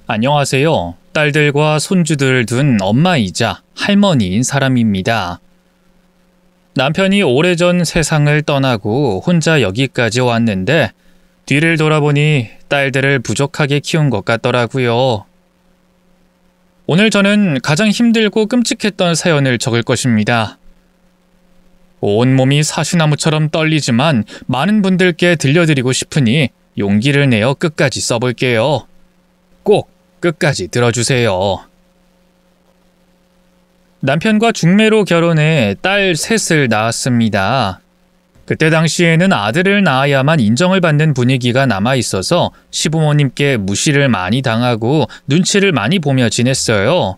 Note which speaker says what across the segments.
Speaker 1: 안녕하세요. 딸들과 손주들을 둔 엄마이자 할머니인 사람입니다. 남편이 오래전 세상을 떠나고 혼자 여기까지 왔는데 뒤를 돌아보니 딸들을 부족하게 키운 것 같더라고요. 오늘 저는 가장 힘들고 끔찍했던 사연을 적을 것입니다. 온몸이 사시나무처럼 떨리지만 많은 분들께 들려드리고 싶으니 용기를 내어 끝까지 써볼게요. 꼭 끝까지 들어주세요. 남편과 중매로 결혼해 딸 셋을 낳았습니다. 그때 당시에는 아들을 낳아야만 인정을 받는 분위기가 남아있어서 시부모님께 무시를 많이 당하고 눈치를 많이 보며 지냈어요.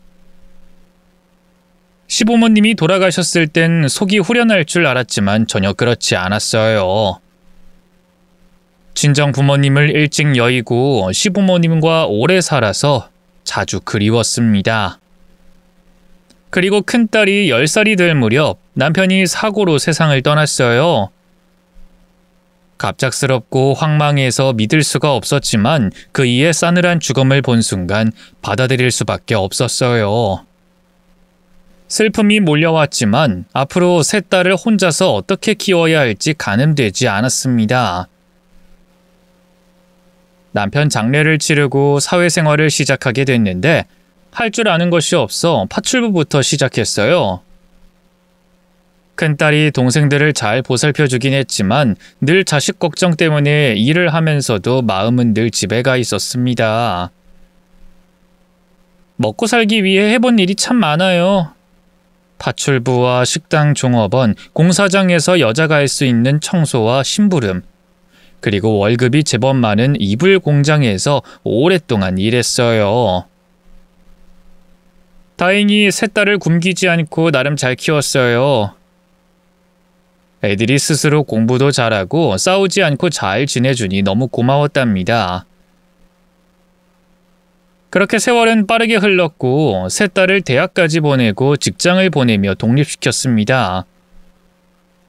Speaker 1: 시부모님이 돌아가셨을 땐 속이 후련할 줄 알았지만 전혀 그렇지 않았어요. 친정 부모님을 일찍 여의고 시부모님과 오래 살아서 자주 그리웠습니다. 그리고 큰딸이 10살이 될 무렵 남편이 사고로 세상을 떠났어요. 갑작스럽고 황망해서 믿을 수가 없었지만 그 이의 싸늘한 죽음을 본 순간 받아들일 수밖에 없었어요. 슬픔이 몰려왔지만 앞으로 세 딸을 혼자서 어떻게 키워야 할지 가늠되지 않았습니다. 남편 장례를 치르고 사회생활을 시작하게 됐는데 할 줄 아는 것이 없어 파출부부터 시작했어요. 큰딸이 동생들을 잘 보살펴주긴 했지만 늘 자식 걱정 때문에 일을 하면서도 마음은 늘 집에 가 있었습니다. 먹고 살기 위해 해본 일이 참 많아요. 파출부와 식당 종업원, 공사장에서 여자가 할 수 있는 청소와 심부름, 그리고 월급이 제법 많은 이불 공장에서 오랫동안 일했어요. 다행히 세 딸을 굶기지 않고 나름 잘 키웠어요. 애들이 스스로 공부도 잘하고 싸우지 않고 잘 지내주니 너무 고마웠답니다. 그렇게 세월은 빠르게 흘렀고 세 딸을 대학까지 보내고 직장을 보내며 독립시켰습니다.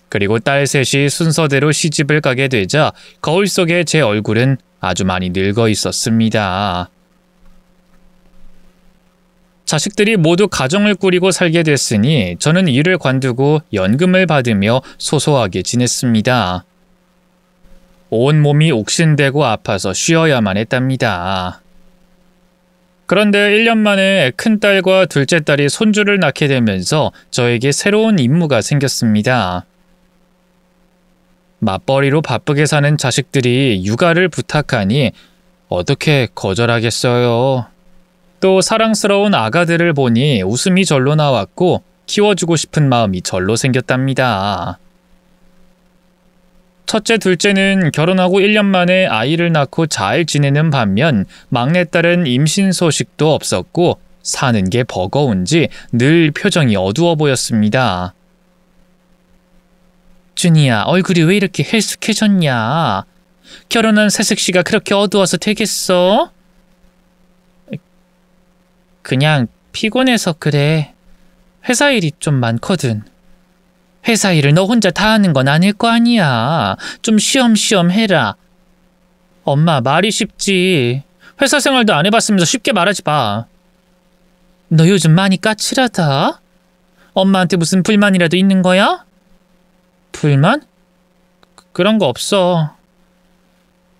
Speaker 1: 그리고 딸 셋이 순서대로 시집을 가게 되자 거울 속에 제 얼굴은 아주 많이 늙어 있었습니다. 자식들이 모두 가정을 꾸리고 살게 됐으니 저는 일을 관두고 연금을 받으며 소소하게 지냈습니다. 온몸이 옥신대고 아파서 쉬어야만 했답니다. 그런데 1년 만에 큰딸과 둘째 딸이 손주를 낳게 되면서 저에게 새로운 임무가 생겼습니다. 맞벌이로 바쁘게 사는 자식들이 육아를 부탁하니 어떻게 거절하겠어요. 또 사랑스러운 아가들을 보니 웃음이 절로 나왔고 키워주고 싶은 마음이 절로 생겼답니다. 첫째, 둘째는 결혼하고 1년 만에 아이를 낳고 잘 지내는 반면 막내딸은 임신 소식도 없었고 사는 게 버거운지 늘 표정이 어두워 보였습니다. 준이야, 얼굴이 왜 이렇게 헬쑥해졌냐? 결혼한 새색시가 그렇게 어두워서 되겠어? 그냥 피곤해서 그래. 회사 일이 좀 많거든. 회사 일을 너 혼자 다 하는 건 아닐 거 아니야. 좀 쉬엄쉬엄 해라. 엄마, 말이 쉽지. 회사 생활도 안 해봤으면서 쉽게 말하지 마. 너 요즘 많이 까칠하다. 엄마한테 무슨 불만이라도 있는 거야? 불만? 그런 거 없어.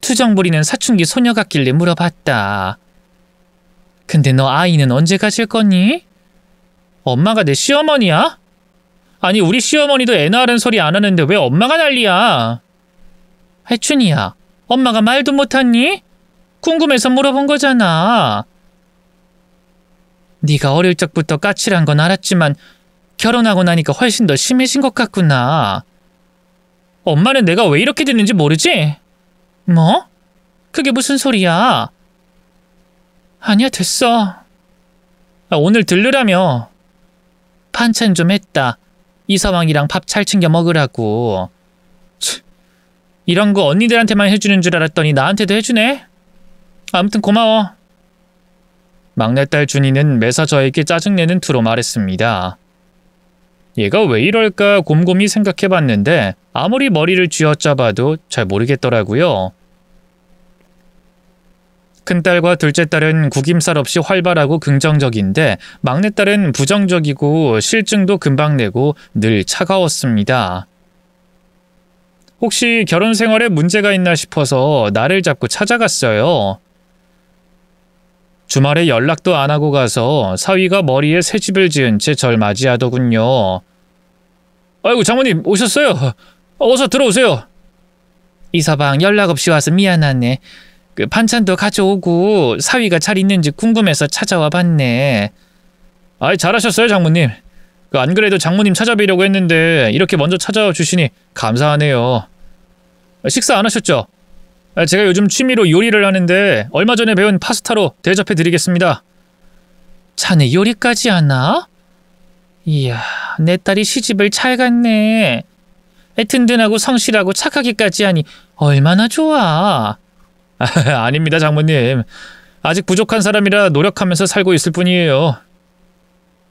Speaker 1: 투정 부리는 사춘기 소녀 같길래 물어봤다. 근데 너 아이는 언제 가질 거니? 엄마가 내 시어머니야? 아니, 우리 시어머니도 애 낳으란 소리 안 하는데 왜 엄마가 난리야? 혜춘이야, 엄마가 말도 못하니? 궁금해서 물어본 거잖아. 네가 어릴 적부터 까칠한 건 알았지만 결혼하고 나니까 훨씬 더 심해진 것 같구나. 엄마는 내가 왜 이렇게 됐는지 모르지? 뭐? 그게 무슨 소리야? 아니야, 됐어. 오늘 들르라며. 반찬 좀 했다. 이서방이랑 밥 잘 챙겨 먹으라고. 이런 거 언니들한테만 해주는 줄 알았더니 나한테도 해주네. 아무튼 고마워. 막내딸 준이는 매사 저에게 짜증내는 투로 말했습니다. 얘가 왜 이럴까 곰곰이 생각해봤는데 아무리 머리를 쥐어짜봐도 잘 모르겠더라고요. 큰딸과 둘째 딸은 구김살 없이 활발하고 긍정적인데 막내딸은 부정적이고 실증도 금방 내고 늘 차가웠습니다. 혹시 결혼 생활에 문제가 있나 싶어서 나를 잡고 찾아갔어요. 주말에 연락도 안 하고 가서 사위가 머리에 새집을 지은 채 절 맞이하더군요. 아이고, 장모님 오셨어요. 어서 들어오세요. 이서방 연락 없이 와서 미안하네. 반찬도 가져오고 사위가 잘 있는지 궁금해서 찾아와 봤네. 아이, 잘하셨어요, 장모님. 안 그래도 장모님 찾아뵈려고 했는데 이렇게 먼저 찾아와 주시니 감사하네요. 식사 안 하셨죠? 제가 요즘 취미로 요리를 하는데 얼마 전에 배운 파스타로 대접해 드리겠습니다. 자네 요리까지 하나? 이야, 내 딸이 시집을 잘 갔네. 든든하고 성실하고 착하기까지 하니 얼마나 좋아. 아닙니다, 장모님. 아직 부족한 사람이라 노력하면서 살고 있을 뿐이에요.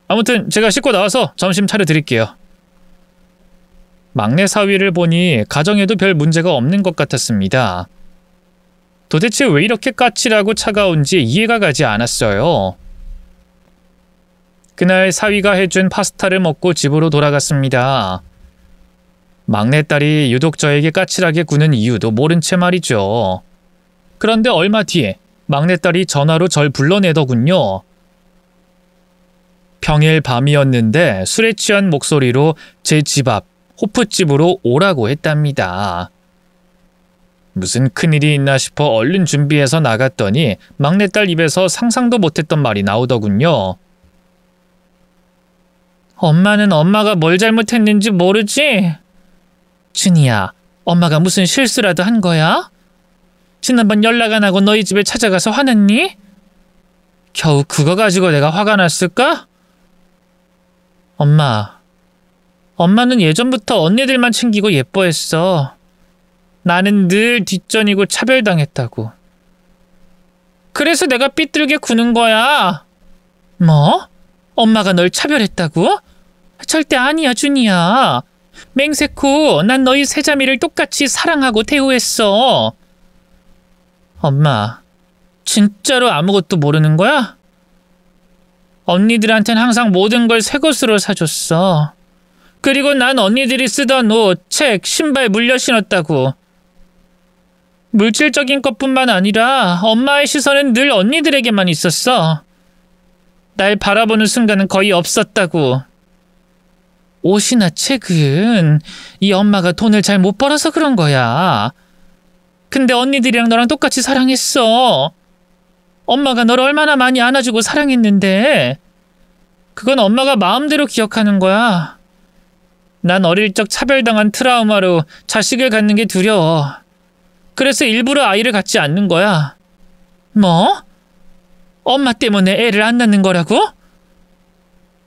Speaker 1: 아무튼 제가 씻고 나와서 점심 차려드릴게요. 막내 사위를 보니 가정에도 별 문제가 없는 것 같았습니다. 도대체 왜 이렇게 까칠하고 차가운지 이해가 가지 않았어요. 그날 사위가 해준 파스타를 먹고 집으로 돌아갔습니다. 막내딸이 유독 저에게 까칠하게 구는 이유도 모른 채 말이죠. 그런데 얼마 뒤에 막내딸이 전화로 절 불러내더군요. 평일 밤이었는데 술에 취한 목소리로 제 집 앞 호프집으로 오라고 했답니다. 무슨 큰일이 있나 싶어 얼른 준비해서 나갔더니 막내딸 입에서 상상도 못했던 말이 나오더군요. 엄마는 엄마가 뭘 잘못했는지 모르지? 준이야, 엄마가 무슨 실수라도 한 거야? 지난번 연락 안 하고 너희 집에 찾아가서 화냈니? 겨우 그거 가지고 내가 화가 났을까? 엄마는 예전부터 언니들만 챙기고 예뻐했어. 나는 늘 뒷전이고 차별당했다고. 그래서 내가 삐뚤게 구는 거야. 뭐? 엄마가 널 차별했다고? 절대 아니야, 준이야. 맹세코 난 너희 세자매를 똑같이 사랑하고 대우했어. 엄마, 진짜로 아무것도 모르는 거야? 언니들한텐 항상 모든 걸 새 것으로 사줬어. 그리고 난 언니들이 쓰던 옷, 책, 신발 물려 신었다고. 물질적인 것뿐만 아니라 엄마의 시선은 늘 언니들에게만 있었어. 날 바라보는 순간은 거의 없었다고. 옷이나 책은 이 엄마가 돈을 잘 못 벌어서 그런 거야. 근데 언니들이랑 너랑 똑같이 사랑했어. 엄마가 너를 얼마나 많이 안아주고 사랑했는데. 그건 엄마가 마음대로 기억하는 거야. 난 어릴 적 차별당한 트라우마로 자식을 갖는 게 두려워. 그래서 일부러 아이를 갖지 않는 거야. 뭐? 엄마 때문에 애를 안 낳는 거라고?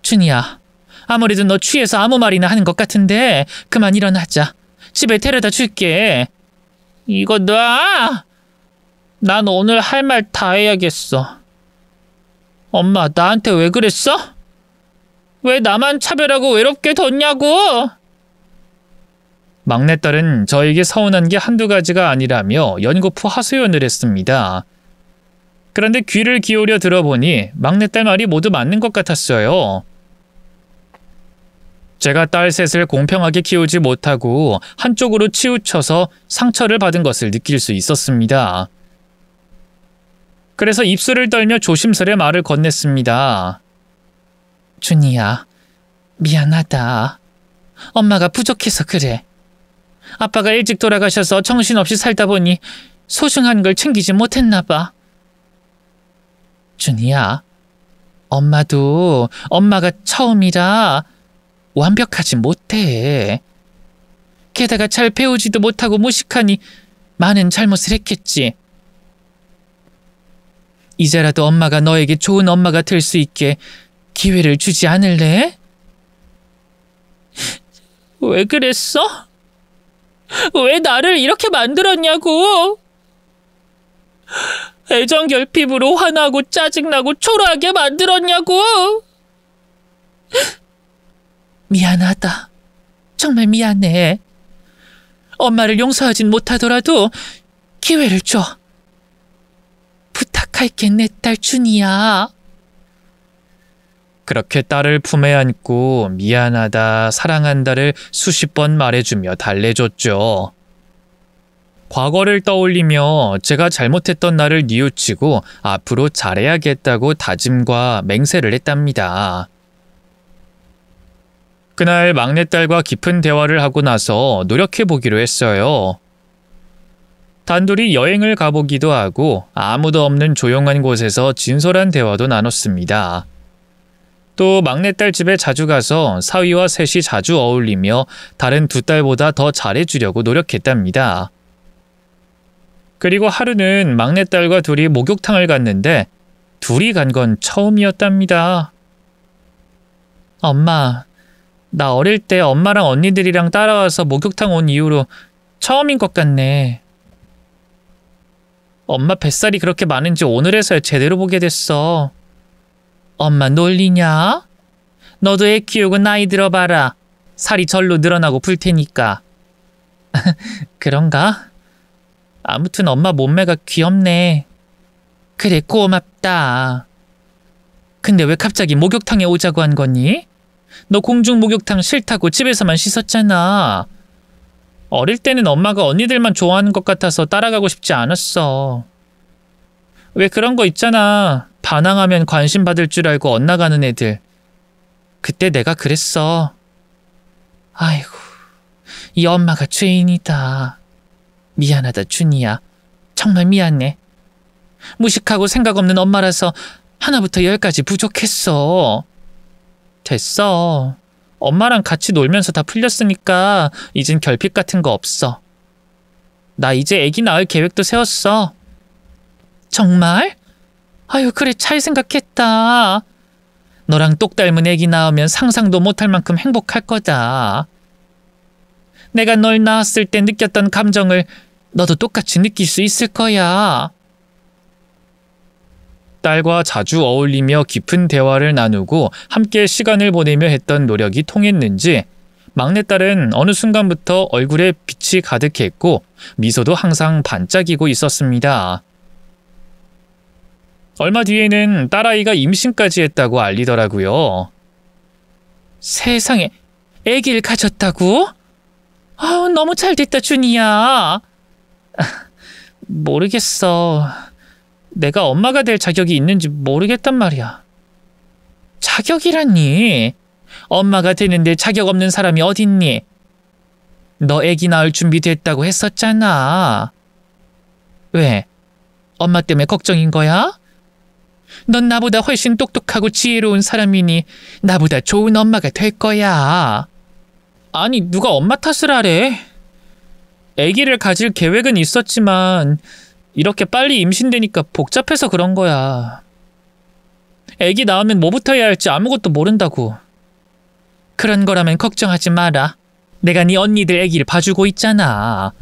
Speaker 1: 준이야, 아무래도 너 취해서 아무 말이나 하는 것 같은데 그만 일어나자. 집에 데려다 줄게. 이거 놔! 난 오늘 할 말 다 해야겠어. 엄마, 나한테 왜 그랬어? 왜 나만 차별하고 외롭게 뒀냐고? 막내딸은 저에게 서운한 게 한두 가지가 아니라며 연거푸 하소연을 했습니다. 그런데 귀를 기울여 들어보니 막내딸 말이 모두 맞는 것 같았어요. 제가 딸 셋을 공평하게 키우지 못하고 한쪽으로 치우쳐서 상처를 받은 것을 느낄 수 있었습니다. 그래서 입술을 떨며 조심스레 말을 건넸습니다. 준이야, 미안하다. 엄마가 부족해서 그래. 아빠가 일찍 돌아가셔서 정신없이 살다 보니 소중한 걸 챙기지 못했나 봐. 준이야, 엄마도 엄마가 처음이라 완벽하지 못해. 게다가 잘 배우지도 못하고 무식하니 많은 잘못을 했겠지. 이제라도 엄마가 너에게 좋은 엄마가 될 수 있게 기회를 주지 않을래? 왜 그랬어? 왜 나를 이렇게 만들었냐고? 애정 결핍으로 화나고 짜증나고 초라하게 만들었냐고? 미안하다. 정말 미안해. 엄마를 용서하진 못하더라도 기회를 줘. 부탁해. 갈게 내 딸 준이야. 그렇게 딸을 품에 안고 미안하다, 사랑한다를 수십 번 말해주며 달래줬죠. 과거를 떠올리며 제가 잘못했던 나를 뉘우치고 앞으로 잘해야겠다고 다짐과 맹세를 했답니다. 그날 막내딸과 깊은 대화를 하고 나서 노력해보기로 했어요. 단둘이 여행을 가보기도 하고 아무도 없는 조용한 곳에서 진솔한 대화도 나눴습니다. 또 막내딸 집에 자주 가서 사위와 셋이 자주 어울리며 다른 두 딸보다 더 잘해주려고 노력했답니다. 그리고 하루는 막내딸과 둘이 목욕탕을 갔는데 둘이 간 건 처음이었답니다. 엄마, 나 어릴 때 엄마랑 언니들이랑 따라와서 목욕탕 온 이후로 처음인 것 같네. 엄마 뱃살이 그렇게 많은지 오늘에서야 제대로 보게 됐어. 엄마 놀리냐? 너도 애 키우고 나이 들어봐라. 살이 절로 늘어나고 불 테니까. 그런가? 아무튼 엄마 몸매가 귀엽네. 그래, 고맙다. 근데 왜 갑자기 목욕탕에 오자고 한 거니? 너 공중 목욕탕 싫다고 집에서만 씻었잖아. 어릴 때는 엄마가 언니들만 좋아하는 것 같아서 따라가고 싶지 않았어. 왜 그런 거 있잖아. 반항하면 관심 받을 줄 알고 엇나가는 애들. 그때 내가 그랬어. 아이고, 이 엄마가 죄인이다. 미안하다, 준이야. 정말 미안해. 무식하고 생각 없는 엄마라서 하나부터 열까지 부족했어. 됐어. 엄마랑 같이 놀면서 다 풀렸으니까 이젠 결핍 같은 거 없어. 나 이제 애기 낳을 계획도 세웠어. 정말? 아유, 그래, 잘 생각했다. 너랑 똑 닮은 애기 낳으면 상상도 못할 만큼 행복할 거다. 내가 널 낳았을 때 느꼈던 감정을 너도 똑같이 느낄 수 있을 거야. 딸과 자주 어울리며 깊은 대화를 나누고 함께 시간을 보내며 했던 노력이 통했는지 막내딸은 어느 순간부터 얼굴에 빛이 가득했고 미소도 항상 반짝이고 있었습니다. 얼마 뒤에는 딸아이가 임신까지 했다고 알리더라고요. 세상에, 아기를 가졌다고? 아우, 너무 잘됐다, 준이야. 모르겠어. 내가 엄마가 될 자격이 있는지 모르겠단 말이야. 자격이라니? 엄마가 되는데 자격 없는 사람이 어딨니? 너 애기 낳을 준비 됐다고 했었잖아. 왜? 엄마 때문에 걱정인 거야? 넌 나보다 훨씬 똑똑하고 지혜로운 사람이니 나보다 좋은 엄마가 될 거야. 아니, 누가 엄마 탓을 하래? 애기를 가질 계획은 있었지만 이렇게 빨리 임신되니까 복잡해서 그런 거야. 애기 낳으면 뭐부터 해야 할지 아무것도 모른다고. 그런 거라면 걱정하지 마라. 내가 네 언니들 애기를 봐주고 있잖아.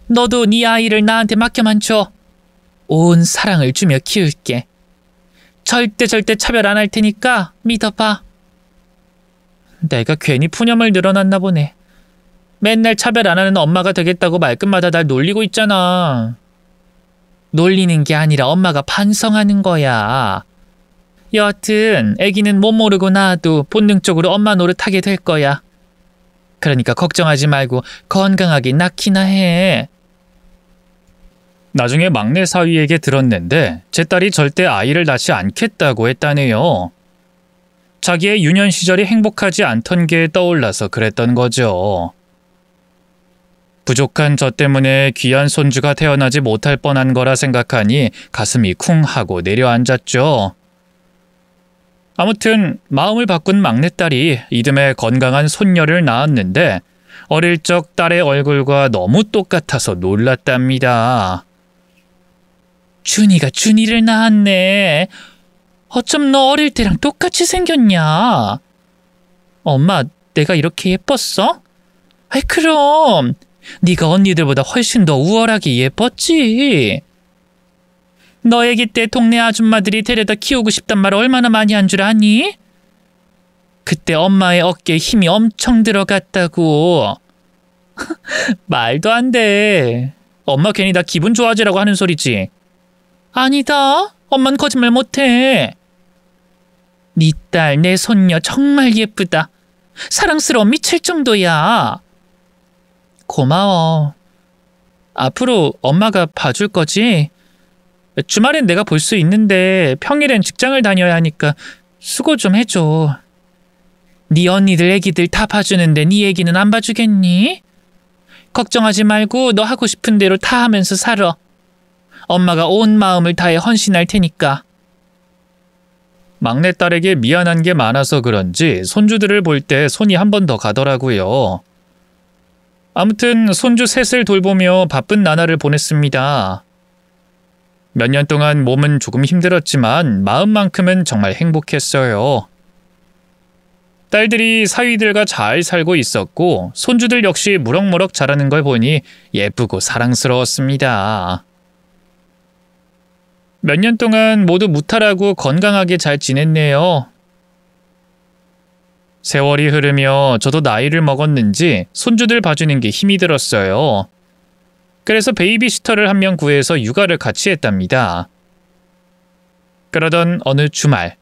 Speaker 1: 너도 네 아이를 나한테 맡겨만 줘. 온 사랑을 주며 키울게. 절대 차별 안 할 테니까 믿어봐. 내가 괜히 푸념을 늘어났나 보네. 맨날 차별 안 하는 엄마가 되겠다고 말끝마다 날 놀리고 있잖아. 놀리는 게 아니라 엄마가 반성하는 거야. 여하튼 애기는 못 모르고 낳아도 본능적으로 엄마 노릇하게 될 거야. 그러니까 걱정하지 말고 건강하게 낳기나 해. 나중에 막내 사위에게 들었는데 제 딸이 절대 아이를 낳지 않겠다고 했다네요. 자기의 유년 시절이 행복하지 않던 게 떠올라서 그랬던 거죠. 부족한 저 때문에 귀한 손주가 태어나지 못할 뻔한 거라 생각하니 가슴이 쿵 하고 내려앉았죠. 아무튼 마음을 바꾼 막내딸이 이듬해 건강한 손녀를 낳았는데 어릴 적 딸의 얼굴과 너무 똑같아서 놀랐답니다. 준이가 준이를 낳았네. 어쩜 너 어릴 때랑 똑같이 생겼냐? 엄마, 내가 이렇게 예뻤어? 아이, 그럼 네가 언니들보다 훨씬 더 우월하게 예뻤지. 너 애기 때 동네 아줌마들이 데려다 키우고 싶단 말 얼마나 많이 한 줄 아니? 그때 엄마의 어깨에 힘이 엄청 들어갔다고. 말도 안 돼. 엄마 괜히 나 기분 좋아지라고 하는 소리지. 아니다. 엄만 거짓말 못해. 네 딸, 내 손녀 정말 예쁘다. 사랑스러워 미칠 정도야. 고마워. 앞으로 엄마가 봐줄 거지? 주말엔 내가 볼 수 있는데 평일엔 직장을 다녀야 하니까 수고 좀 해줘. 네 언니들 애기들 다 봐주는데 네 애기는 안 봐주겠니? 걱정하지 말고 너 하고 싶은 대로 다 하면서 살아. 엄마가 온 마음을 다해 헌신할 테니까. 막내딸에게 미안한 게 많아서 그런지 손주들을 볼 때 손이 한 번 더 가더라고요. 아무튼 손주 셋을 돌보며 바쁜 나날을 보냈습니다. 몇 년 동안 몸은 조금 힘들었지만 마음만큼은 정말 행복했어요. 딸들이 사위들과 잘 살고 있었고 손주들 역시 무럭무럭 자라는 걸 보니 예쁘고 사랑스러웠습니다. 몇 년 동안 모두 무탈하고 건강하게 잘 지냈네요. 세월이 흐르며 저도 나이를 먹었는지 손주들 봐주는 게 힘이 들었어요. 그래서 베이비시터를 한 명 구해서 육아를 같이 했답니다. 그러던 어느 주말,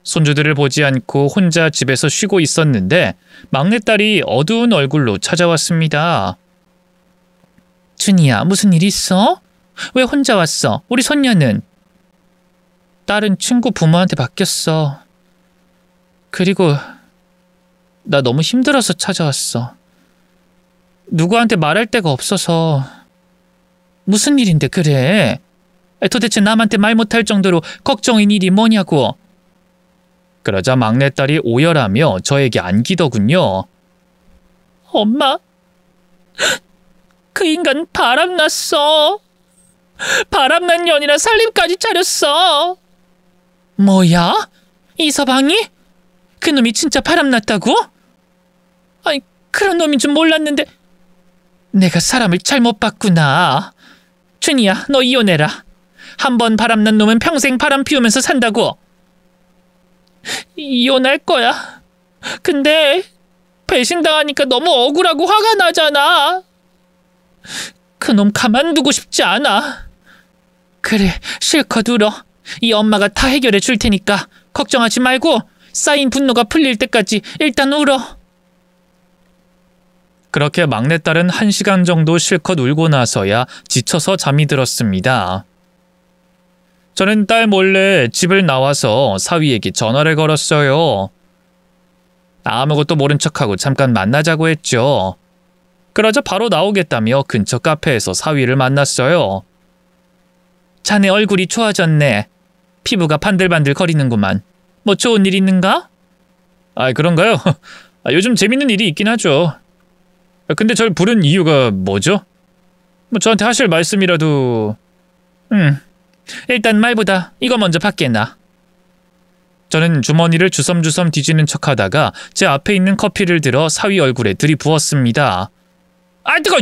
Speaker 1: 손주들을 보지 않고 혼자 집에서 쉬고 있었는데 막내딸이 어두운 얼굴로 찾아왔습니다. 준이야, 무슨 일 있어? 왜 혼자 왔어? 우리 손녀는? 딸은 친구 부모한테 바뀌었어. 그리고 나 너무 힘들어서 찾아왔어. 누구한테 말할 데가 없어서. 무슨 일인데 그래? 도대체 남한테 말 못할 정도로 걱정인 일이 뭐냐고. 그러자 막내딸이 오열하며 저에게 안기더군요. 엄마, 그 인간 바람났어. 바람난 년이라 살림까지 차렸어. 뭐야? 이서방이? 그놈이 진짜 바람났다고? 아니, 그런 놈인 줄 몰랐는데 내가 사람을 잘못 봤구나. 준이야, 너 이혼해라. 한 번 바람난 놈은 평생 바람 피우면서 산다고. 이혼할 거야. 근데 배신당하니까 너무 억울하고 화가 나잖아. 그놈 가만두고 싶지 않아. 그래, 실컷 울어. 이 엄마가 다 해결해 줄 테니까 걱정하지 말고 쌓인 분노가 풀릴 때까지 일단 울어. 그렇게 막내딸은 1시간 정도 실컷 울고 나서야 지쳐서 잠이 들었습니다. 저는 딸 몰래 집을 나와서 사위에게 전화를 걸었어요. 아무것도 모른 척하고 잠깐 만나자고 했죠. 그러자 바로 나오겠다며 근처 카페에서 사위를 만났어요. 자네 얼굴이 좋아졌네. 피부가 반들반들 거리는구만. 뭐 좋은 일 있는가? 아, 그런가요? 요즘 재밌는 일이 있긴 하죠. 근데 절 부른 이유가 뭐죠? 뭐 저한테 하실 말씀이라도... 일단 말보다 이거 먼저 받게 놔. 저는 주머니를 주섬주섬 뒤지는 척하다가 제 앞에 있는 커피를 들어 사위 얼굴에 들이부었습니다. 아, 뜨거워!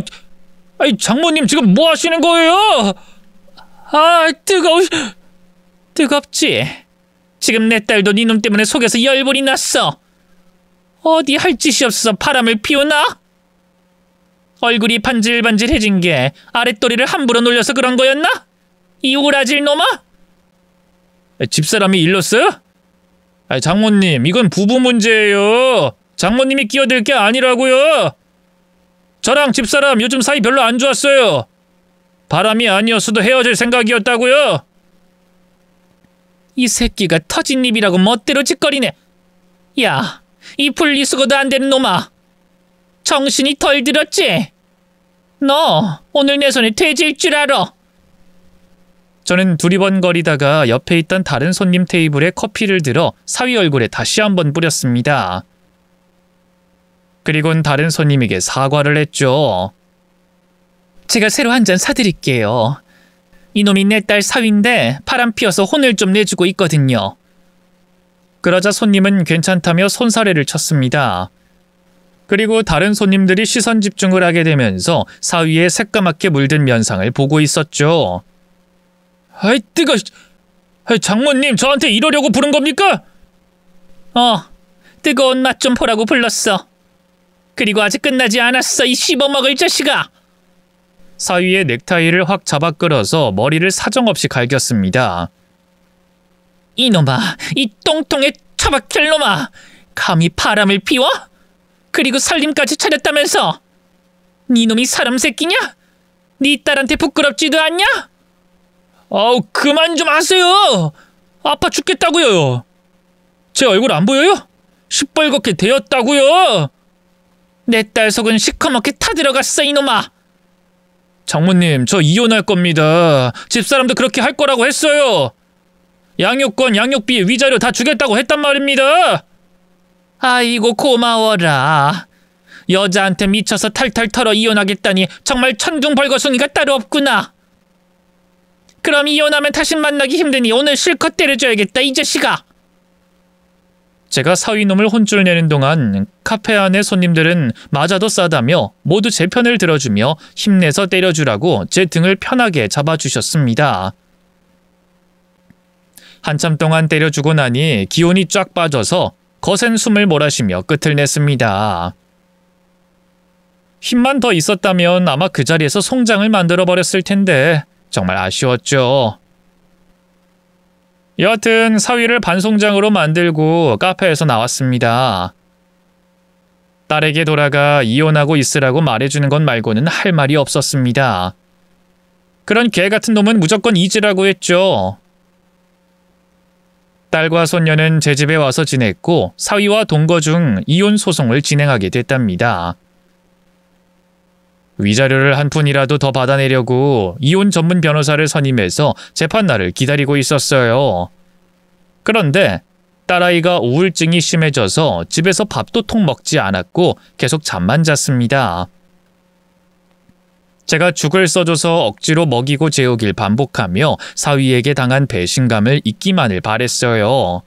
Speaker 1: 아이, 장모님 지금 뭐 하시는 거예요? 아, 뜨거워. 뜨겁지? 지금 내 딸도 네 놈 때문에 속에서 열불이 났어. 어디 할 짓이 없어서 바람을 피우나? 얼굴이 반질반질해진 게 아랫도리를 함부로 놀려서 그런 거였나? 이 오라질 놈아? 집사람이 일렀어요? 장모님, 이건 부부 문제예요. 장모님이 끼어들 게 아니라고요. 저랑 집사람 요즘 사이 별로 안 좋았어요. 바람이 아니었어도 헤어질 생각이었다고요. 이 새끼가 터진 입이라고 멋대로 짓거리네. 야, 이 분리수거도 안 되는 놈아. 정신이 덜 들었지? 너 오늘 내 손에 돼질 줄 알아. 저는 두리번거리다가 옆에 있던 다른 손님 테이블에 커피를 들어 사위 얼굴에 다시 한번 뿌렸습니다. 그리곤 다른 손님에게 사과를 했죠. 제가 새로 한 잔 사드릴게요. 이놈이 내 딸 사위인데 바람 피워서 혼을 좀 내주고 있거든요. 그러자 손님은 괜찮다며 손사래를 쳤습니다. 그리고 다른 손님들이 시선 집중을 하게 되면서 사위의 새까맣게 물든 면상을 보고 있었죠. 아이, 뜨거! 장모님, 저한테 이러려고 부른 겁니까? 뜨거운 맛 좀 보라고 불렀어. 그리고 아직 끝나지 않았어, 이 씹어먹을 자식아! 사위의 넥타이를 확 잡아 끌어서 머리를 사정없이 갈겼습니다. 이놈아, 이 똥통에 처박힐 놈아! 감히 바람을 피워? 그리고 살림까지 차렸다면서! 네 놈이 사람 새끼냐? 네 딸한테 부끄럽지도 않냐? 아우, 그만 좀 하세요! 아파 죽겠다고요! 제 얼굴 안 보여요? 시뻘겋게 되었다고요! 내 딸 속은 시커멓게 타들어갔어, 이놈아! 장모님, 저 이혼할 겁니다. 집사람도 그렇게 할 거라고 했어요. 양육권, 양육비, 위자료 다 주겠다고 했단 말입니다. 아이고, 고마워라. 여자한테 미쳐서 탈탈 털어 이혼하겠다니 정말 천둥벌거숭이가 따로 없구나. 그럼 이혼하면 다시 만나기 힘드니 오늘 실컷 때려줘야겠다, 이 자식아. 제가 사위놈을 혼쭐 내는 동안 카페 안의 손님들은 맞아도 싸다며 모두 제 편을 들어주며 힘내서 때려주라고 제 등을 편하게 잡아주셨습니다. 한참 동안 때려주고 나니 기운이 쫙 빠져서 거센 숨을 몰아쉬며 끝을 냈습니다. 힘만 더 있었다면 아마 그 자리에서 송장을 만들어버렸을 텐데 정말 아쉬웠죠. 여하튼 사위를 반송장으로 만들고 카페에서 나왔습니다. 딸에게 돌아가 이혼하고 있으라고 말해주는 것 말고는 할 말이 없었습니다. 그런 개 같은 놈은 무조건 잊으라고 했죠. 딸과 손녀는 제 집에 와서 지냈고 사위와 동거 중 이혼 소송을 진행하게 됐답니다. 위자료를 한 푼이라도 더 받아내려고 이혼 전문 변호사를 선임해서 재판날을 기다리고 있었어요. 그런데 딸아이가 우울증이 심해져서 집에서 밥도 통 먹지 않았고 계속 잠만 잤습니다. 제가 죽을 써줘서 억지로 먹이고 재우길 반복하며 사위에게 당한 배신감을 잊기만을 바랬어요.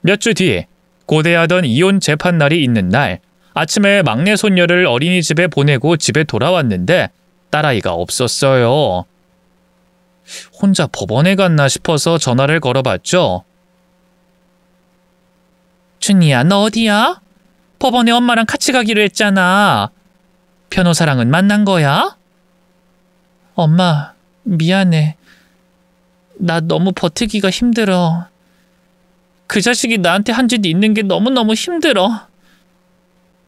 Speaker 1: 몇 주 뒤 고대하던 이혼 재판날이 있는 날 아침에 막내 손녀를 어린이집에 보내고 집에 돌아왔는데 딸아이가 없었어요. 혼자 법원에 갔나 싶어서 전화를 걸어봤죠. 준이야, 너 어디야? 법원에 엄마랑 같이 가기로 했잖아. 변호사랑은 만난 거야? 엄마, 미안해. 나 너무 버티기가 힘들어. 그 자식이 나한테 한 짓 있는 게 너무너무 힘들어.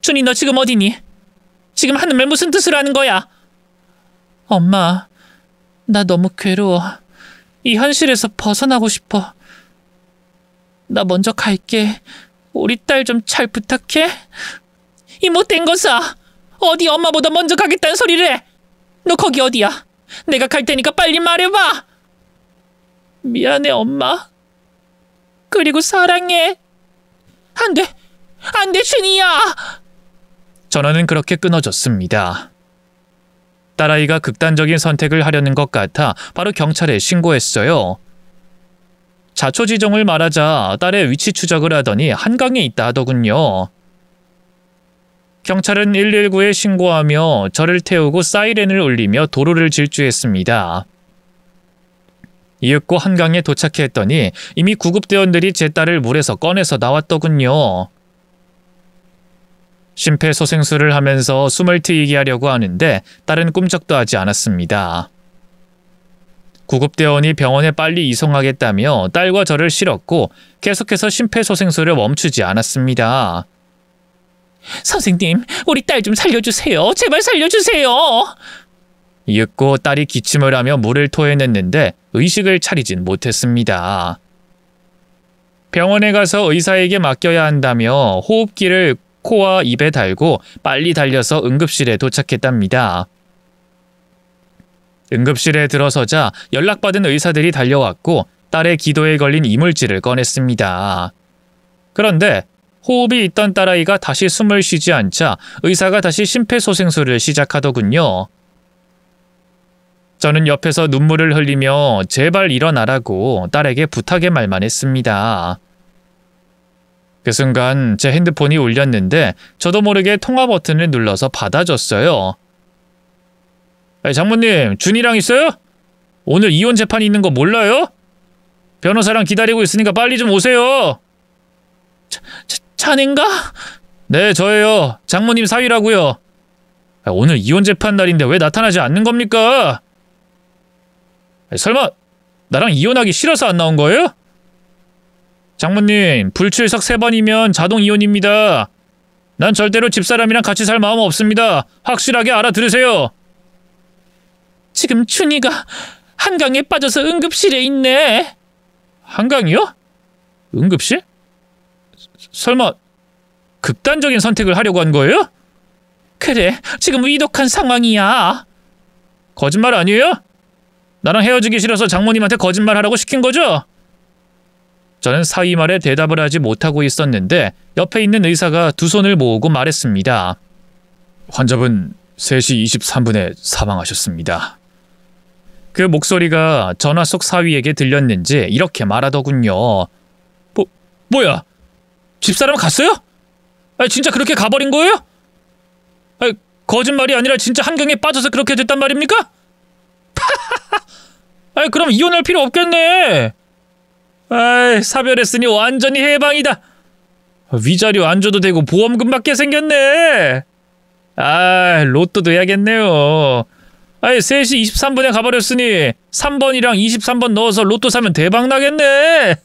Speaker 1: 준이, 너 지금 어디니? 지금 하는 말 무슨 뜻을 하는 거야? 엄마, 나 너무 괴로워. 이 현실에서 벗어나고 싶어. 나 먼저 갈게. 우리 딸 좀 잘 부탁해. 이 못된 것아! 어디 엄마보다 먼저 가겠다는 소리를 해! 너 거기 어디야? 내가 갈 테니까 빨리 말해봐! 미안해, 엄마. 그리고 사랑해. 안 돼! 안 돼, 준이야! 전화는 그렇게 끊어졌습니다. 딸아이가 극단적인 선택을 하려는 것 같아 바로 경찰에 신고했어요. 자초지종을 말하자 딸의 위치 추적을 하더니 한강에 있다 하더군요. 경찰은 119에 신고하며 저를 태우고 사이렌을 울리며 도로를 질주했습니다. 이윽고 한강에 도착했더니 이미 구급대원들이 제 딸을 물에서 꺼내서 나왔더군요. 심폐소생술을 하면서 숨을 트이게 하려고 하는데 딸은 꿈쩍도 하지 않았습니다. 구급대원이 병원에 빨리 이송하겠다며 딸과 저를 실었고 계속해서 심폐소생술을 멈추지 않았습니다. 선생님, 우리 딸 좀 살려주세요. 제발 살려주세요. 이윽고 딸이 기침을 하며 물을 토해냈는데 의식을 차리진 못했습니다. 병원에 가서 의사에게 맡겨야 한다며 호흡기를 코와 입에 달고 빨리 달려서 응급실에 도착했답니다. 응급실에 들어서자 연락받은 의사들이 달려왔고 딸의 기도에 걸린 이물질을 꺼냈습니다. 그런데 호흡이 있던 딸아이가 다시 숨을 쉬지 않자 의사가 다시 심폐소생술을 시작하더군요. 저는 옆에서 눈물을 흘리며 제발 일어나라고 딸에게 부탁의 말만 했습니다. 그 순간 제 핸드폰이 울렸는데 저도 모르게 통화 버튼을 눌러서 받아줬어요. 장모님, 준이랑 있어요? 오늘 이혼 재판이 있는 거 몰라요? 변호사랑 기다리고 있으니까 빨리 좀 오세요. 자넨가? 네, 저예요. 장모님 사위라고요. 오늘 이혼 재판 날인데 왜 나타나지 않는 겁니까? 설마 나랑 이혼하기 싫어서 안 나온 거예요? 장모님, 불출석 3번이면 자동 이혼입니다. 난 절대로 집사람이랑 같이 살 마음 없습니다. 확실하게 알아들으세요. 지금 준이가 한강에 빠져서 응급실에 있네. 한강이요? 응급실? 설마 극단적인 선택을 하려고 한 거예요? 그래, 지금 위독한 상황이야. 거짓말 아니에요? 나랑 헤어지기 싫어서 장모님한테 거짓말하라고 시킨 거죠? 저는 사위 말에 대답을 하지 못하고 있었는데 옆에 있는 의사가 두 손을 모으고 말했습니다. 환자분 3시 23분에 사망하셨습니다. 그 목소리가 전화 속 사위에게 들렸는지 이렇게 말하더군요. 뭐야? 집사람 갔어요? 아니, 진짜 그렇게 가버린 거예요? 아니, 거짓말이 아니라 진짜 한강에 빠져서 그렇게 됐단 말입니까? 아니, 그럼 이혼할 필요 없겠네. 아이, 사별했으니 완전히 해방이다. 위자료 안 줘도 되고 보험금 받게 생겼네. 아, 로또도 해야겠네요. 아이, 3시 23분에 가버렸으니 3번이랑 23번 넣어서 로또 사면 대박 나겠네.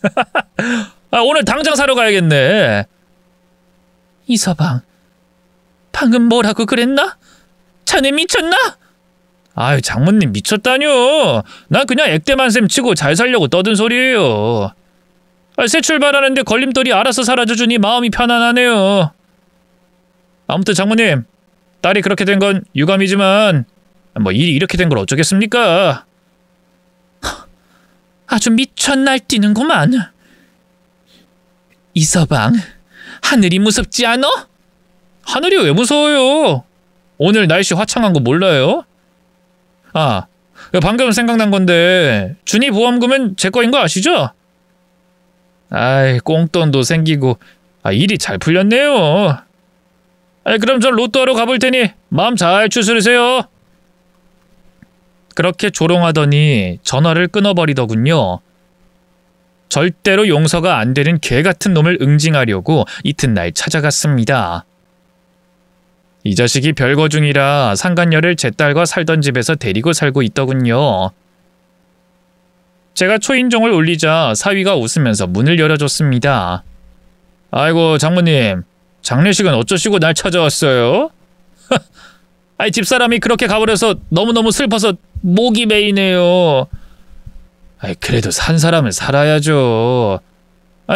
Speaker 1: 아, 오늘 당장 사러 가야겠네. 이서방, 방금 뭐라고 그랬나? 자네 미쳤나? 아유, 장모님 미쳤다뇨. 난 그냥 액대만셈 치고 잘 살려고 떠든 소리예요. 새 출발하는데 걸림돌이 알아서 사라져주니 마음이 편안하네요. 아무튼 장모님, 딸이 그렇게 된 건 유감이지만 뭐 일이 이렇게 된 걸 어쩌겠습니까? 아주 미쳐 날뛰는구만. 이서방, 하늘이 무섭지 않어? 하늘이 왜 무서워요? 오늘 날씨 화창한 거 몰라요? 아, 방금 생각난 건데 준이 보험금은 제 거인 거 아시죠? 아이, 꽁돈도 생기고 일이 잘 풀렸네요. 그럼 전 로또하러 가볼 테니 마음 잘 추스르세요. 그렇게 조롱하더니 전화를 끊어버리더군요. 절대로 용서가 안 되는 개 같은 놈을 응징하려고 이튿날 찾아갔습니다. 이 자식이 별거 중이라 상간녀를 제 딸과 살던 집에서 데리고 살고 있더군요. 제가 초인종을 울리자 사위가 웃으면서 문을 열어줬습니다. 아이고, 장모님, 장례식은 어쩌시고 날 찾아왔어요? 아이, 집사람이 그렇게 가버려서 너무너무 슬퍼서 목이 메이네요. 아이, 그래도 산 사람은 살아야죠.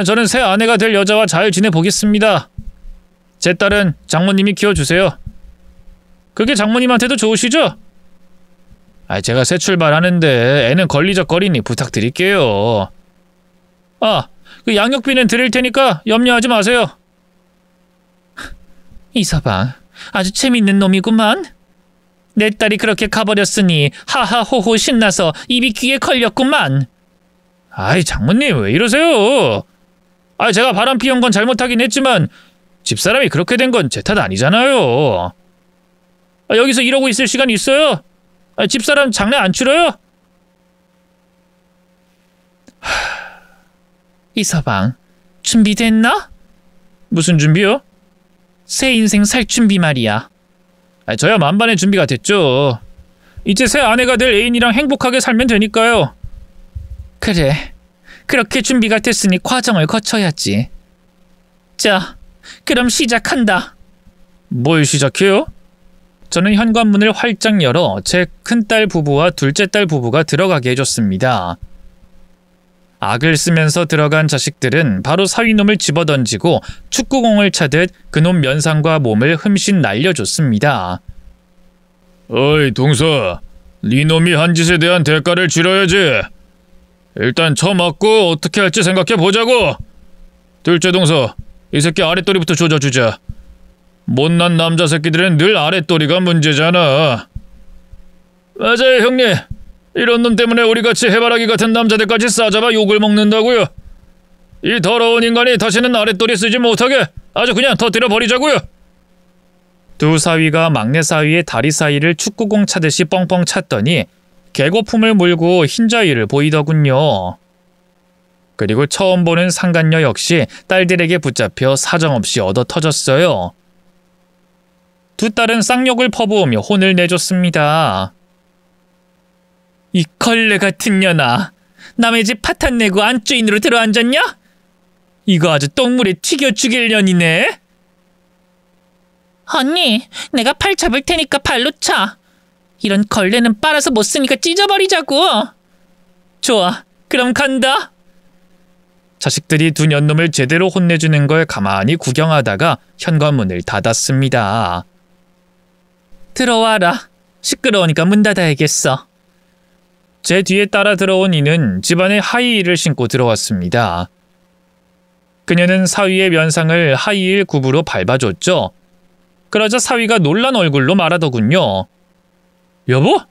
Speaker 1: 저는 새 아내가 될 여자와 잘 지내보겠습니다. 제 딸은 장모님이 키워주세요. 그게 장모님한테도 좋으시죠? 제가 새 출발하는데 애는 걸리적거리니 부탁드릴게요. 그 양육비는 드릴 테니까 염려하지 마세요. 이서방, 아주 재밌는 놈이구만. 내 딸이 그렇게 가버렸으니 하하호호 신나서 입이 귀에 걸렸구만. 아이, 장모님 왜 이러세요? 제가 바람 피운 건 잘못하긴 했지만 집사람이 그렇게 된 건 제 탓 아니잖아요. 여기서 이러고 있을 시간 있어요? 집사람 장례 안 치러요? 이서방, 준비됐나? 무슨 준비요? 새 인생 살 준비 말이야. 저야 만반의 준비가 됐죠. 이제 새 아내가 될 애인이랑 행복하게 살면 되니까요. 그래, 그렇게 준비가 됐으니 과정을 거쳐야지. 자, 그럼 시작한다. 뭘 시작해요? 저는 현관문을 활짝 열어 제 큰딸 부부와 둘째 딸 부부가 들어가게 해줬습니다. 악을 쓰면서 들어간 자식들은 바로 사위놈을 집어던지고 축구공을 차듯 그놈 면상과 몸을 흠씬 날려줬습니다. 어이, 동서, 네 놈이 한 짓에 대한 대가를 치러야지. 일단 쳐맞고 어떻게 할지 생각해보자고. 둘째 동서, 이 새끼 아랫도리부터 조져주자. 못난 남자 새끼들은 늘 아랫도리가 문제잖아. 맞아요, 형님. 이런 놈 때문에 우리같이 해바라기 같은 남자들까지 싸잡아 욕을 먹는다고요. 이 더러운 인간이 다시는 아랫도리 쓰지 못하게 아주 그냥 터뜨려버리자고요. 두 사위가 막내 사위의 다리 사이를 축구공 차듯이 뻥뻥 찼더니 개거품을 물고 흰자위를 보이더군요. 그리고 처음 보는 상간녀 역시 딸들에게 붙잡혀 사정없이 얻어터졌어요. 두 딸은 쌍욕을 퍼부으며 혼을 내줬습니다. 이 걸레 같은 년아, 남의 집 파탄 내고 안주인으로 들어앉았냐? 이거 아주 똥물에 튀겨 죽일 년이네. 언니, 내가 팔 잡을 테니까 발로 차. 이런 걸레는 빨아서 못 쓰니까 찢어버리자고. 좋아, 그럼 간다. 자식들이 두 년놈을 제대로 혼내주는 걸 가만히 구경하다가 현관문을 닫았습니다. 들어와라. 시끄러우니까 문 닫아야겠어. 제 뒤에 따라 들어온 이는 집안에 하이힐을 신고 들어왔습니다. 그녀는 사위의 면상을 하이힐 굽으로 밟아줬죠. 그러자 사위가 놀란 얼굴로 말하더군요. 여보?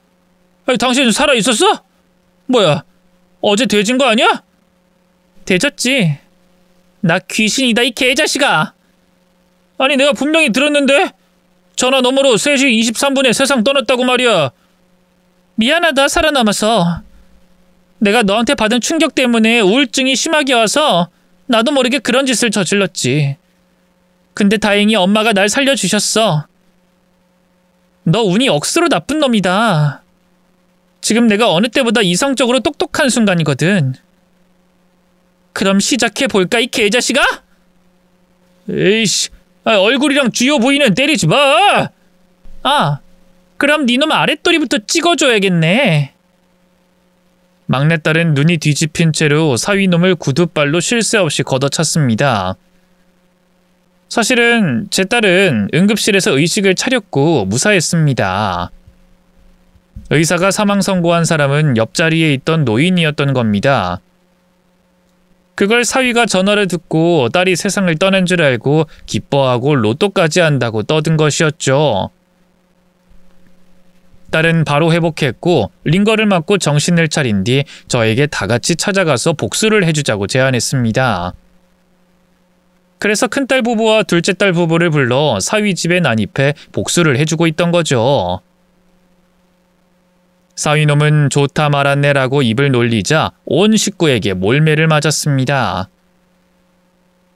Speaker 1: 아니, 당신 살아있었어? 뭐야, 어제 돼진 거 아니야? 돼졌지. 나 귀신이다, 이 개자식아. 아니, 내가 분명히 들었는데 전화 너머로 3시 23분에 세상 떠났다고 말이야. 미안하다, 살아남아서. 내가 너한테 받은 충격 때문에 우울증이 심하게 와서 나도 모르게 그런 짓을 저질렀지. 근데 다행히 엄마가 날 살려주셨어. 너 운이 억수로 나쁜 놈이다. 지금 내가 어느 때보다 이성적으로 똑똑한 순간이거든. 그럼 시작해볼까, 이 개자식아? 에이씨, 얼굴이랑 주요 부위는 때리지 마! 아, 그럼 니놈 아랫도리부터 찍어줘야겠네. 막내딸은 눈이 뒤집힌 채로 사위놈을 구두발로 쉴 새 없이 걷어찼습니다. 사실은 제 딸은 응급실에서 의식을 차렸고 무사했습니다. 의사가 사망 선고한 사람은 옆자리에 있던 노인이었던 겁니다. 그걸 사위가 전화를 듣고 딸이 세상을 떠난 줄 알고 기뻐하고 로또까지 한다고 떠든 것이었죠. 딸은 바로 회복했고 링거를 맞고 정신을 차린 뒤 저에게 다 같이 찾아가서 복수를 해주자고 제안했습니다. 그래서 큰딸 부부와 둘째 딸 부부를 불러 사위 집에 난입해 복수를 해주고 있던 거죠. 사위놈은 좋다 말았네라고 입을 놀리자 온 식구에게 몰매를 맞았습니다.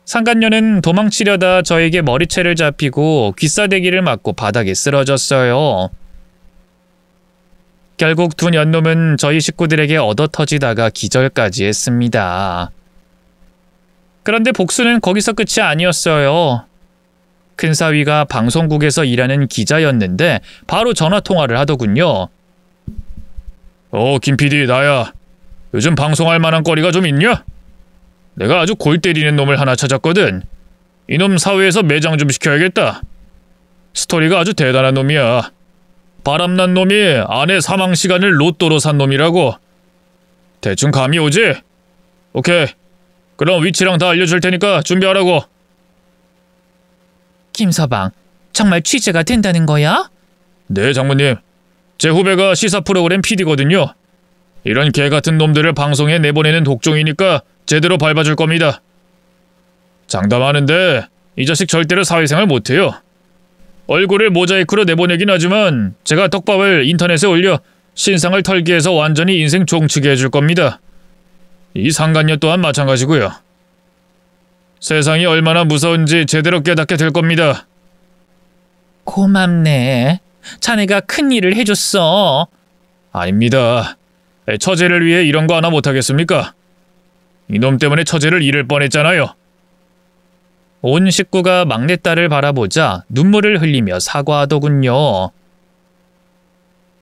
Speaker 1: 상간녀는 도망치려다 저에게 머리채를 잡히고 귀싸대기를 맞고 바닥에 쓰러졌어요. 결국 두 년놈은 저희 식구들에게 얻어터지다가 기절까지 했습니다. 그런데 복수는 거기서 끝이 아니었어요. 큰사위가 방송국에서 일하는 기자였는데 바로 전화통화를 하더군요. 김 PD, 나야. 요즘 방송할 만한 거리가 좀 있냐? 내가 아주 골 때리는 놈을 하나 찾았거든. 이놈 사회에서 매장 좀 시켜야겠다. 스토리가 아주 대단한 놈이야. 바람난 놈이 아내 사망 시간을 로또로 산 놈이라고. 대충 감이 오지? 오케이. 그럼 위치랑 다 알려줄 테니까 준비하라고. 김서방, 정말 취재가 된다는 거야? 네, 장모님. 제 후배가 시사 프로그램 PD거든요. 이런 개같은 놈들을 방송에 내보내는 독종이니까 제대로 밟아줄 겁니다. 장담하는데 이 자식 절대로 사회생활 못해요. 얼굴을 모자이크로 내보내긴 하지만 제가 떡밥을 인터넷에 올려 신상을 털기 해서 완전히 인생 종치게 해줄 겁니다. 이 상간녀 또한 마찬가지고요. 세상이 얼마나 무서운지 제대로 깨닫게 될 겁니다. 고맙네. 자네가 큰일을 해줬어. 아닙니다. 처제를 위해 이런 거 하나 못하겠습니까? 이놈 때문에 처제를 잃을 뻔했잖아요. 온 식구가 막내딸을 바라보자 눈물을 흘리며 사과하더군요.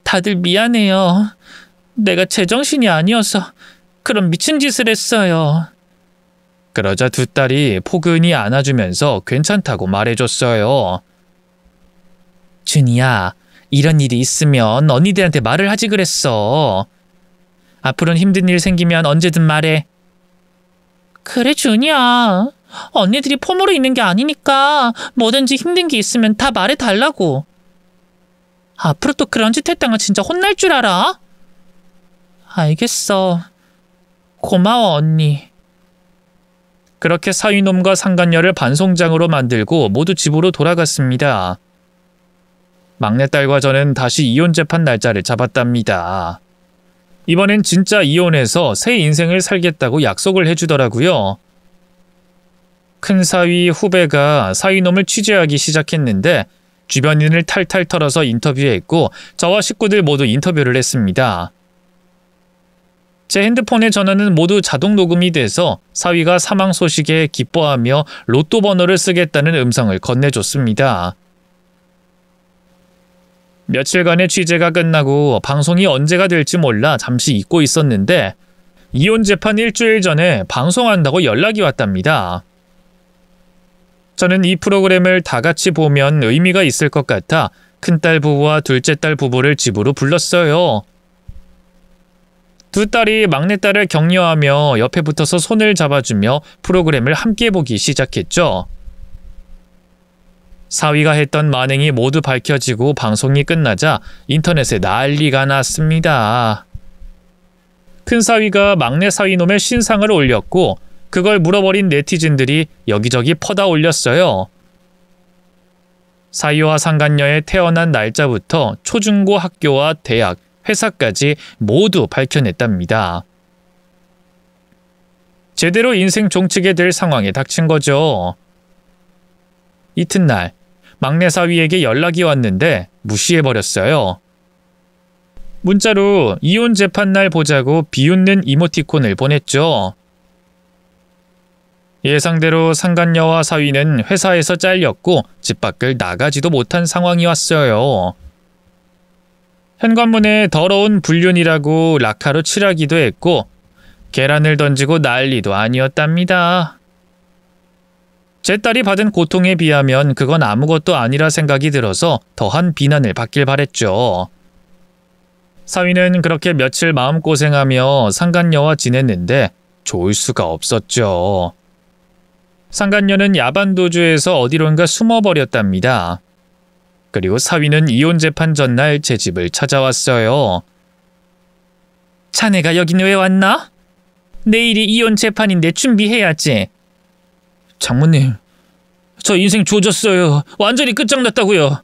Speaker 1: 다들 미안해요. 내가 제정신이 아니어서 그런 미친 짓을 했어요. 그러자 두 딸이 포근히 안아주면서 괜찮다고 말해줬어요. 준이야, 이런 일이 있으면 언니들한테 말을 하지 그랬어. 앞으로는 힘든 일 생기면 언제든 말해. 그래, 준이야. 언니들이 폼으로 있는 게 아니니까 뭐든지 힘든 게 있으면 다 말해달라고. 앞으로 또 그런 짓 했다가 진짜 혼날 줄 알아? 알겠어. 고마워, 언니. 그렇게 사위놈과 상간녀를 반송장으로 만들고 모두 집으로 돌아갔습니다. 막내딸과 저는 다시 이혼 재판 날짜를 잡았답니다. 이번엔 진짜 이혼해서 새 인생을 살겠다고 약속을 해주더라고요. 큰사위 후배가 사위놈을 취재하기 시작했는데 주변인을 탈탈 털어서 인터뷰했고 저와 식구들 모두 인터뷰를 했습니다. 제 핸드폰의 전화는 모두 자동 녹음이 돼서 사위가 사망 소식에 기뻐하며 로또 번호를 쓰겠다는 음성을 건네줬습니다. 며칠간의 취재가 끝나고 방송이 언제가 될지 몰라 잠시 잊고 있었는데 이혼 재판 일주일 전에 방송한다고 연락이 왔답니다. 저는 이 프로그램을 다 같이 보면 의미가 있을 것 같아 큰딸 부부와 둘째 딸 부부를 집으로 불렀어요. 두 딸이 막내딸을 격려하며 옆에 붙어서 손을 잡아주며 프로그램을 함께 보기 시작했죠. 사위가 했던 만행이 모두 밝혀지고 방송이 끝나자 인터넷에 난리가 났습니다. 큰 사위가 막내 사위놈의 신상을 올렸고 그걸 물어버린 네티즌들이 여기저기 퍼다 올렸어요. 사위와 상간녀의 태어난 날짜부터 초중고 학교와 대학, 회사까지 모두 밝혀냈답니다. 제대로 인생 종치게 될 상황에 닥친 거죠. 이튿날 막내 사위에게 연락이 왔는데 무시해버렸어요. 문자로 이혼 재판 날 보자고 비웃는 이모티콘을 보냈죠. 예상대로 상간녀와 사위는 회사에서 잘렸고 집 밖을 나가지도 못한 상황이 왔어요. 현관문에 더러운 불륜이라고 라카로 칠하기도 했고 계란을 던지고 난리도 아니었답니다. 제 딸이 받은 고통에 비하면 그건 아무것도 아니라 생각이 들어서 더한 비난을 받길 바랬죠. 사위는 그렇게 며칠 마음고생하며 상간녀와 지냈는데 좋을 수가 없었죠. 상간녀는 야반도주에서 어디론가 숨어버렸답니다. 그리고 사위는 이혼 재판 전날 제 집을 찾아왔어요. 자네가 여긴 왜 왔나? 내일이 이혼 재판인데 준비해야지. 장모님, 저 인생 조졌어요. 완전히 끝장났다고요.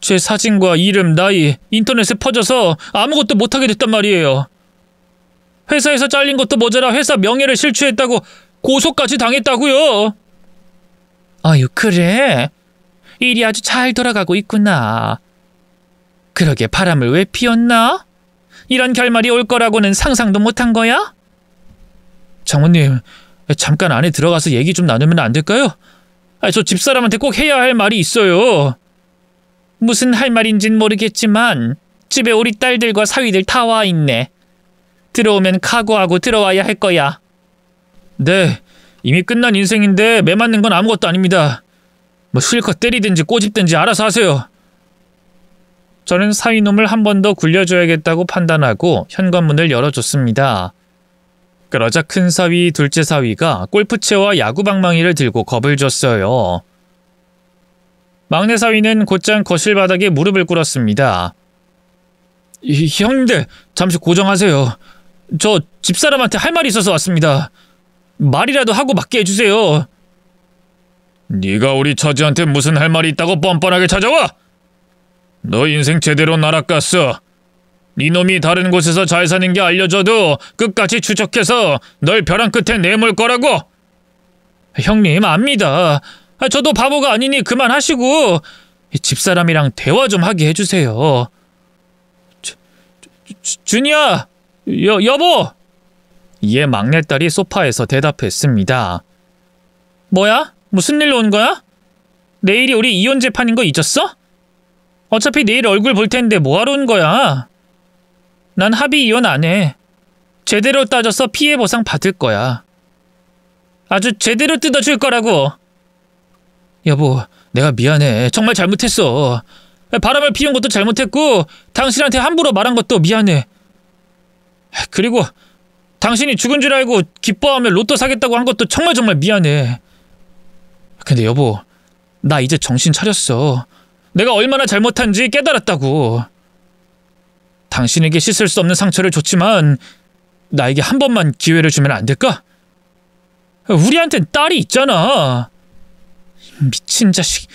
Speaker 1: 제 사진과 이름, 나이 인터넷에 퍼져서 아무것도 못하게 됐단 말이에요. 회사에서 잘린 것도 모자라 회사 명예를 실추했다고 고소까지 당했다고요. 아유, 그래? 일이 아주 잘 돌아가고 있구나. 그러게 바람을 왜 피웠나? 이런 결말이 올 거라고는 상상도 못한 거야? 장모님, 잠깐 안에 들어가서 얘기 좀 나누면 안 될까요? 저 집사람한테 꼭 해야 할 말이 있어요. 무슨 할 말인진 모르겠지만 집에 우리 딸들과 사위들 다 와 있네. 들어오면 각오하고 들어와야 할 거야. 네, 이미 끝난 인생인데 매 맞는 건 아무것도 아닙니다. 뭐 실컷 때리든지 꼬집든지 알아서 하세요. 저는 사위놈을 한 번 더 굴려줘야겠다고 판단하고 현관문을 열어줬습니다. 그러자 큰 사위, 둘째 사위가 골프채와 야구방망이를 들고 겁을 줬어요. 막내 사위는 곧장 거실 바닥에 무릎을 꿇었습니다. 형님들, 잠시 고정하세요. 저 집사람한테 할 말이 있어서 왔습니다. 말이라도 하고 맞게 해주세요. 네가 우리 처지한테 무슨 할 말이 있다고 뻔뻔하게 찾아와? 너 인생 제대로 날아갔어. 네 놈이 다른 곳에서 잘 사는 게 알려져도 끝까지 추적해서 널 벼랑 끝에 내몰 거라고. 형님, 압니다. 저도 바보가 아니니 그만하시고 집사람이랑 대화 좀 하게 해주세요. 준이야, 여보. 이에 막내딸이 소파에서 대답했습니다. 뭐야? 무슨 일로 온 거야? 내일이 우리 이혼 재판인 거 잊었어? 어차피 내일 얼굴 볼 텐데 뭐하러 온 거야? 난 합의 이혼 안 해. 제대로 따져서 피해 보상 받을 거야. 아주 제대로 뜯어줄 거라고. 여보, 내가 미안해. 정말 잘못했어. 바람을 피운 것도 잘못했고 당신한테 함부로 말한 것도 미안해. 그리고 당신이 죽은 줄 알고 기뻐하며 로또 사겠다고 한 것도 정말 미안해. 근데 여보, 나 이제 정신 차렸어. 내가 얼마나 잘못한지 깨달았다고. 당신에게 씻을 수 없는 상처를 줬지만 나에게 한 번만 기회를 주면 안 될까? 우리한텐 딸이 있잖아. 미친 자식.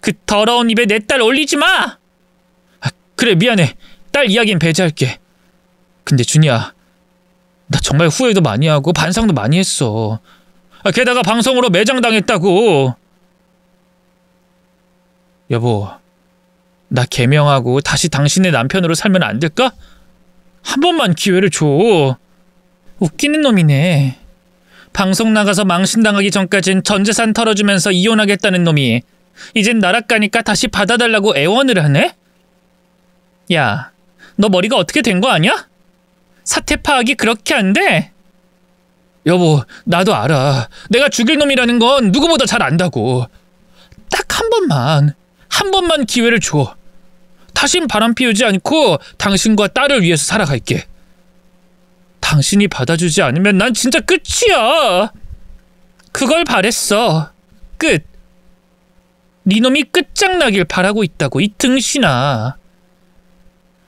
Speaker 1: 그 더러운 입에 내 딸 올리지 마! 그래, 미안해. 딸 이야기는 배제할게. 근데 준이야, 나 정말 후회도 많이 하고 반성도 많이 했어. 게다가 방송으로 매장당했다고. 여보, 나 개명하고 다시 당신의 남편으로 살면 안 될까? 한 번만 기회를 줘. 웃기는 놈이네. 방송 나가서 망신당하기 전까진 전 재산 털어주면서 이혼하겠다는 놈이 이젠 나락 가니까 다시 받아달라고 애원을 하네? 야, 너 머리가 어떻게 된 거 아니야? 사태 파악이 그렇게 안 돼? 여보, 나도 알아. 내가 죽일 놈이라는 건 누구보다 잘 안다고. 딱 한 번만 기회를 줘. 다신 바람 피우지 않고 당신과 딸을 위해서 살아갈게. 당신이 받아주지 않으면 난 진짜 끝이야. 그걸 바랬어. 끝. 네 놈이 끝장나길 바라고 있다고, 이 등신아.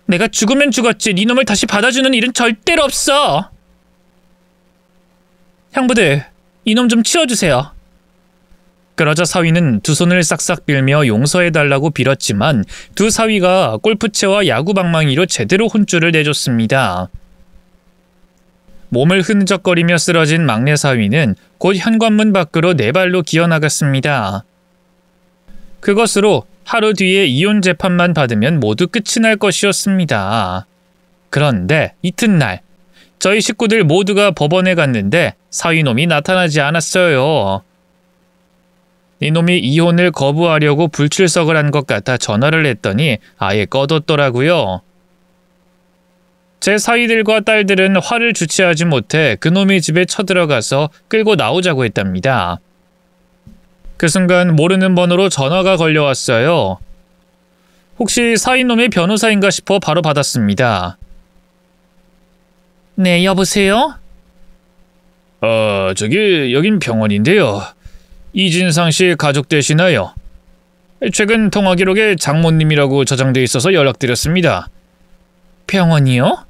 Speaker 1: 내가 죽으면 죽었지 네 놈을 다시 받아주는 일은 절대로 없어. 형부들, 이놈 좀 치워주세요. 그러자 사위는 두 손을 싹싹 빌며 용서해달라고 빌었지만 두 사위가 골프채와 야구방망이로 제대로 혼쭐을 내줬습니다. 몸을 흔적거리며 쓰러진 막내 사위는 곧 현관문 밖으로 네 발로 기어나갔습니다. 그것으로 하루 뒤에 이혼 재판만 받으면 모두 끝이 날 것이었습니다. 그런데 이튿날 저희 식구들 모두가 법원에 갔는데 사위놈이 나타나지 않았어요. 이놈이 이혼을 거부하려고 불출석을 한 것 같아 전화를 했더니 아예 꺼뒀더라고요. 제 사위들과 딸들은 화를 주체하지 못해 그놈의 집에 쳐들어가서 끌고 나오자고 했답니다. 그 순간 모르는 번호로 전화가 걸려왔어요. 혹시 사위놈의 변호사인가 싶어 바로 받았습니다. 네, 여보세요? 여긴 병원인데요. 이진상 씨 가족 되시나요? 최근 통화 기록에 장모님이라고 저장돼 있어서 연락드렸습니다. 병원이요?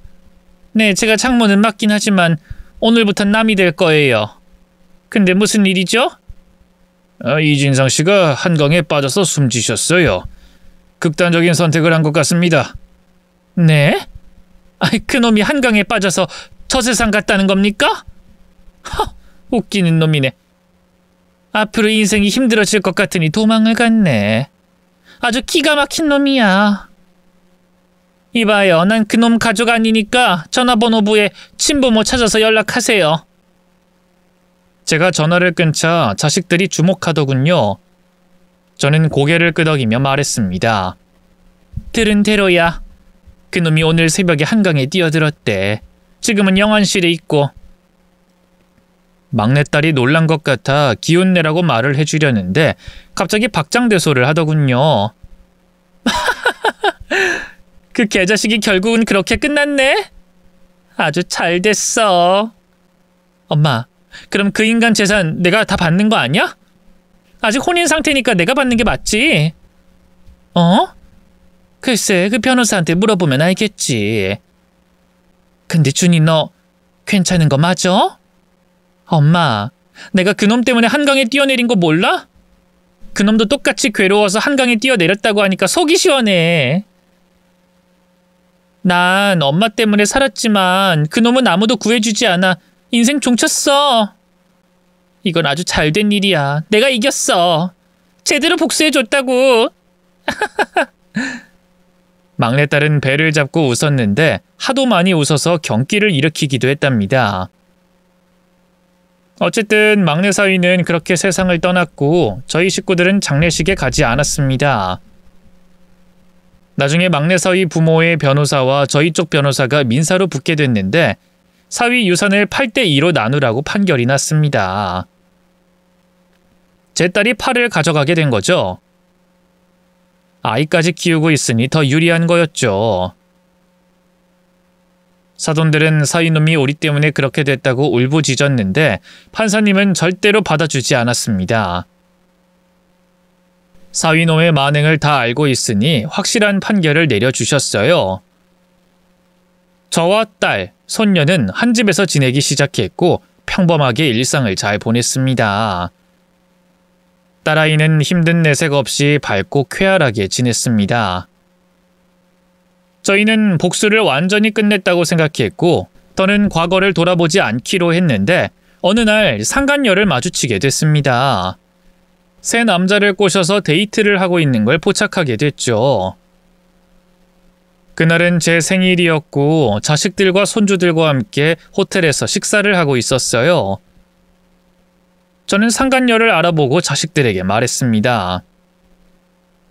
Speaker 1: 네, 제가 장모는 맞긴 하지만 오늘부터 남이 될 거예요. 근데 무슨 일이죠? 이진상 씨가 한강에 빠져서 숨지셨어요. 극단적인 선택을 한 것 같습니다. 네? 그놈이 한강에 빠져서 저 세상 갔다는 겁니까? 웃기는 놈이네. 앞으로 인생이 힘들어질 것 같으니 도망을 갔네. 아주 기가 막힌 놈이야. 이봐요, 난 그놈 가족 아니니까 전화번호부에 친부모 찾아서 연락하세요. 제가 전화를 끊자 자식들이 주목하더군요. 저는 고개를 끄덕이며 말했습니다. 들은 대로야. 그놈이 오늘 새벽에 한강에 뛰어들었대. 지금은 영안실에 있고. 막내딸이 놀란 것 같아 기운내라고 말을 해주려는데 갑자기 박장대소를 하더군요. 그 개자식이 결국은 그렇게 끝났네? 아주 잘 됐어. 엄마, 그럼 그 인간 재산 내가 다 받는 거 아니야? 아직 혼인 상태니까 내가 받는 게 맞지. 어? 글쎄, 그 변호사한테 물어보면 알겠지. 근데 준이 너 괜찮은 거 맞아? 엄마, 내가 그놈 때문에 한강에 뛰어내린 거 몰라? 그놈도 똑같이 괴로워서 한강에 뛰어내렸다고 하니까 속이 시원해. 난 엄마 때문에 살았지만 그놈은 아무도 구해주지 않아. 인생 종쳤어. 이건 아주 잘된 일이야. 내가 이겼어. 제대로 복수해줬다고. 막내딸은 배를 잡고 웃었는데 하도 많이 웃어서 경기를 일으키기도 했답니다. 어쨌든 막내 사위는 그렇게 세상을 떠났고 저희 식구들은 장례식에 가지 않았습니다. 나중에 막내 사위 부모의 변호사와 저희 쪽 변호사가 민사로 붙게 됐는데 사위 유산을 8대2로 나누라고 판결이 났습니다. 제 딸이 8을 가져가게 된 거죠. 아이까지 키우고 있으니 더 유리한 거였죠. 사돈들은 사위놈이 우리 때문에 그렇게 됐다고 울부짖었는데 판사님은 절대로 받아주지 않았습니다. 사위놈의 만행을 다 알고 있으니 확실한 판결을 내려주셨어요. 저와 딸, 손녀는 한 집에서 지내기 시작했고 평범하게 일상을 잘 보냈습니다. 딸아이는 힘든 내색 없이 밝고 쾌활하게 지냈습니다. 저희는 복수를 완전히 끝냈다고 생각했고 더는 과거를 돌아보지 않기로 했는데 어느 날 상간녀를 마주치게 됐습니다. 새 남자를 꼬셔서 데이트를 하고 있는 걸 포착하게 됐죠. 그날은 제 생일이었고 자식들과 손주들과 함께 호텔에서 식사를 하고 있었어요. 저는 상간녀를 알아보고 자식들에게 말했습니다.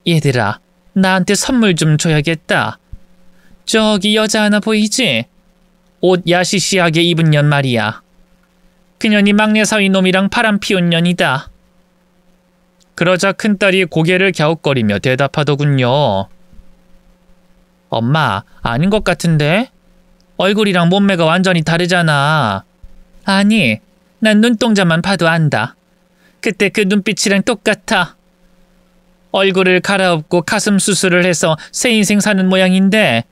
Speaker 1: 얘들아, 나한테 선물 좀 줘야겠다. 저기 여자 하나 보이지? 옷 야시시하게 입은 년 말이야. 그년이 막내 사위 놈이랑 바람 피운 년이다. 그러자 큰딸이 고개를 갸웃거리며 대답하더군요. 엄마, 아닌 것 같은데? 얼굴이랑 몸매가 완전히 다르잖아. 아니, 난 눈동자만 봐도 안다. 그때 그 눈빛이랑 똑같아. 얼굴을 갈아엎고 가슴 수술을 해서 새 인생 사는 모양인데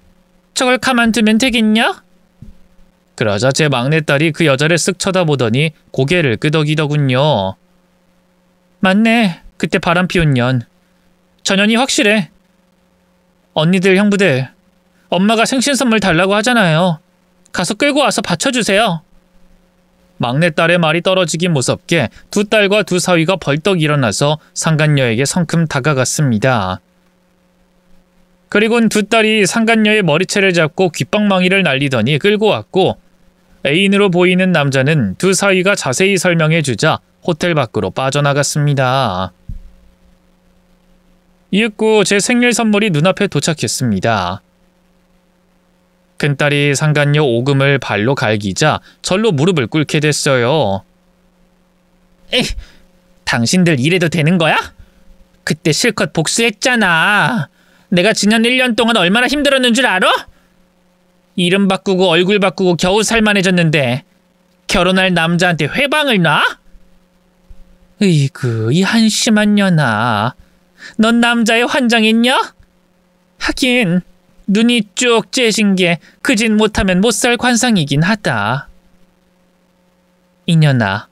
Speaker 1: 저걸 가만두면 되겠냐? 그러자 제 막내딸이 그 여자를 쓱 쳐다보더니 고개를 끄덕이더군요. 맞네, 그때 바람 피운 년. 저 년이 확실해. 언니들, 형부들, 엄마가 생신 선물 달라고 하잖아요. 가서 끌고 와서 받쳐주세요. 막내딸의 말이 떨어지기 무섭게 두 딸과 두 사위가 벌떡 일어나서 상간녀에게 성큼 다가갔습니다. 그리곤 두 딸이 상간녀의 머리채를 잡고 귓방망이를 날리더니 끌고 왔고, 애인으로 보이는 남자는 두 사위가 자세히 설명해주자 호텔 밖으로 빠져나갔습니다. 이윽고 제 생일 선물이 눈앞에 도착했습니다. 큰딸이 상간녀 오금을 발로 갈기자 절로 무릎을 꿇게 됐어요. 에이, 당신들 이래도 되는 거야? 그때 실컷 복수했잖아. 내가 지난 1년 동안 얼마나 힘들었는 줄 알아? 이름 바꾸고 얼굴 바꾸고 겨우 살만해졌는데 결혼할 남자한테 회방을 놔? 으이구, 이 한심한 년아. 넌 남자에 환장했냐? 하긴 눈이 쭉 째진 게 그 짓 못하면 못 살 관상이긴 하다. 이년아,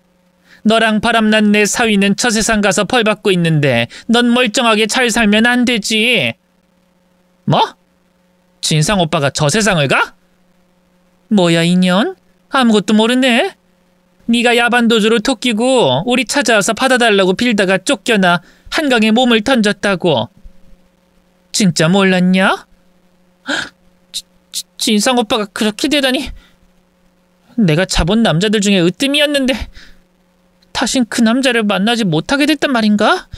Speaker 1: 너랑 바람난 내 사위는 저 세상 가서 벌 받고 있는데 넌 멀쩡하게 잘 살면 안 되지. 뭐? 진상 오빠가 저 세상을 가? 뭐야 이년? 아무것도 모르네. 네가 야반도주로 토끼고 우리 찾아와서 받아달라고 빌다가 쫓겨나 한강에 몸을 던졌다고. 진짜 몰랐냐? 진상 오빠가 그렇게 되다니. 내가 잡은 남자들 중에 으뜸이었는데 다신 그 남자를 만나지 못하게 됐단 말인가?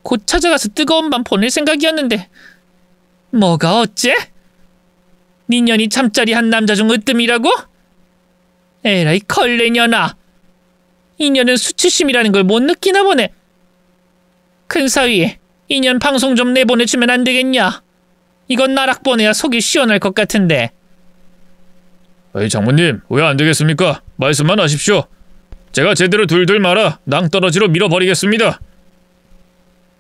Speaker 1: 곧 찾아가서 뜨거운 밤 보낼 생각이었는데. 뭐가 어째? 니년이 잠자리 한 남자 중 으뜸이라고? 에라이 컬레년아. 이년은 수치심이라는 걸 못 느끼나 보네. 큰사위, 이년 방송 좀 내보내주면 안 되겠냐? 이건 나락 보내야 속이 시원할 것 같은데.
Speaker 2: 에이, 장모님, 왜 안 되겠습니까? 말씀만 하십시오. 제가 제대로 둘둘 말아 낭떠러지로 밀어버리겠습니다.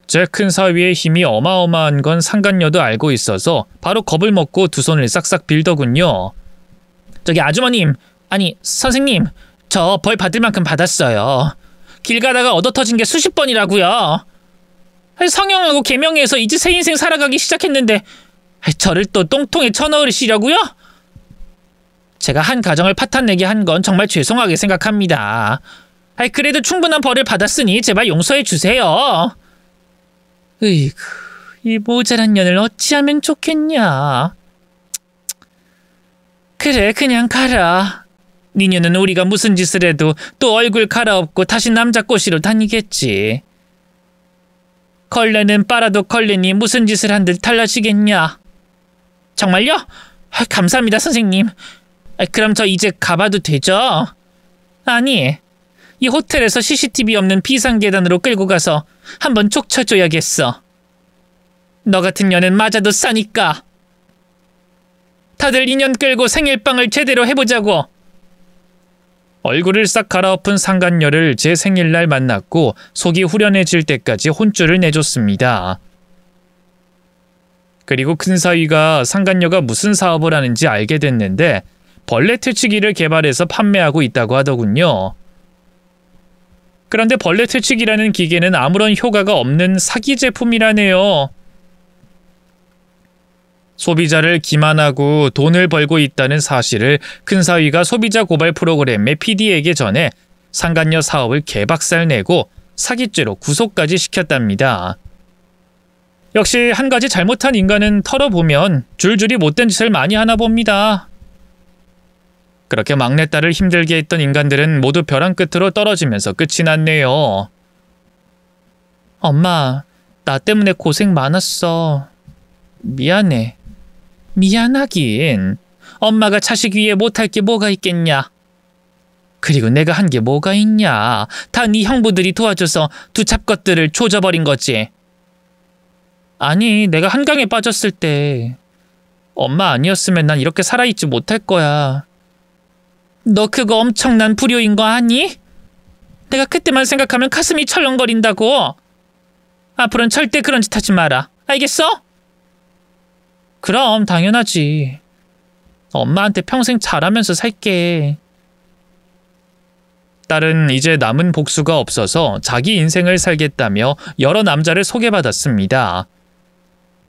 Speaker 1: 제 큰사위의 힘이 어마어마한 건 상간녀도 알고 있어서 바로 겁을 먹고 두 손을 싹싹 빌더군요. 저기 아주머님, 아니 선생님, 저 벌 받을 만큼 받았어요. 길 가다가 얻어터진 게 수십 번이라고요. 성형하고 개명해서 이제 새 인생 살아가기 시작했는데 저를 또 똥통에 쳐넣으시려고요? 제가 한 가정을 파탄내게 한 건 정말 죄송하게 생각합니다. 그래도 충분한 벌을 받았으니 제발 용서해 주세요. 으이구, 이 모자란 년을 어찌하면 좋겠냐. 그래, 그냥 가라. 니년은 우리가 무슨 짓을 해도 또 얼굴 갈아엎고 다시 남자 꼬시러 다니겠지. 걸레는 빨아도 걸레니 무슨 짓을 한 듯 달라지겠냐. 정말요? 감사합니다, 선생님. 그럼 저 이제 가봐도 되죠? 아니, 이 호텔에서 CCTV 없는 비상계단으로 끌고 가서 한번 족쳐줘야겠어. 너 같은 년은 맞아도 싸니까. 다들 인연 끌고 생일빵을 제대로 해보자고. 얼굴을 싹 갈아엎은 상간녀를 제 생일날 만났고 속이 후련해질 때까지 혼쭐을 내줬습니다. 그리고 큰사위가 상간녀가 무슨 사업을 하는지 알게 됐는데 벌레 퇴치기를 개발해서 판매하고 있다고 하더군요. 그런데 벌레 퇴치기라는 기계는 아무런 효과가 없는 사기 제품이라네요. 소비자를 기만하고 돈을 벌고 있다는 사실을 큰사위가 소비자 고발 프로그램의 PD에게 전해 상간녀 사업을 개박살 내고 사기죄로 구속까지 시켰답니다. 역시 한 가지 잘못한 인간은 털어보면 줄줄이 못된 짓을 많이 하나 봅니다. 그렇게 막내딸을 힘들게 했던 인간들은 모두 벼랑 끝으로 떨어지면서 끝이 났네요. 엄마, 나 때문에 고생 많았어. 미안해. 미안하긴. 엄마가 자식 위에 못할 게 뭐가 있겠냐. 그리고 내가 한 게 뭐가 있냐. 다 네 형부들이 도와줘서 두 잡것들을 조져버린 거지. 아니, 내가 한강에 빠졌을 때 엄마 아니었으면 난 이렇게 살아있지 못할 거야. 너 그거 엄청난 불효인 거 아니? 내가 그때만 생각하면 가슴이 철렁거린다고. 앞으로는 절대 그런 짓 하지 마라. 알겠어? 그럼 당연하지. 엄마한테 평생 잘하면서 살게. 딸은 이제 남은 복수가 없어서 자기 인생을 살겠다며 여러 남자를 소개받았습니다.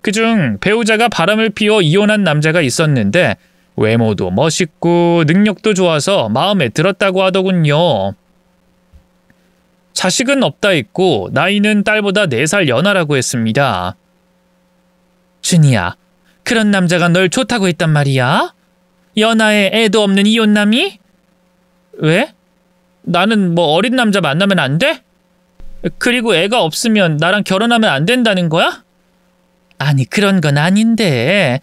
Speaker 1: 그중 배우자가 바람을 피워 이혼한 남자가 있었는데 외모도 멋있고 능력도 좋아서 마음에 들었다고 하더군요. 자식은 없다 했고 나이는 딸보다 4살 연하라고 했습니다. 준이야, 그런 남자가 널 좋다고 했단 말이야? 연하에 애도 없는 이혼남이? 왜? 나는 뭐 어린 남자 만나면 안 돼? 그리고 애가 없으면 나랑 결혼하면 안 된다는 거야? 아니, 그런 건 아닌데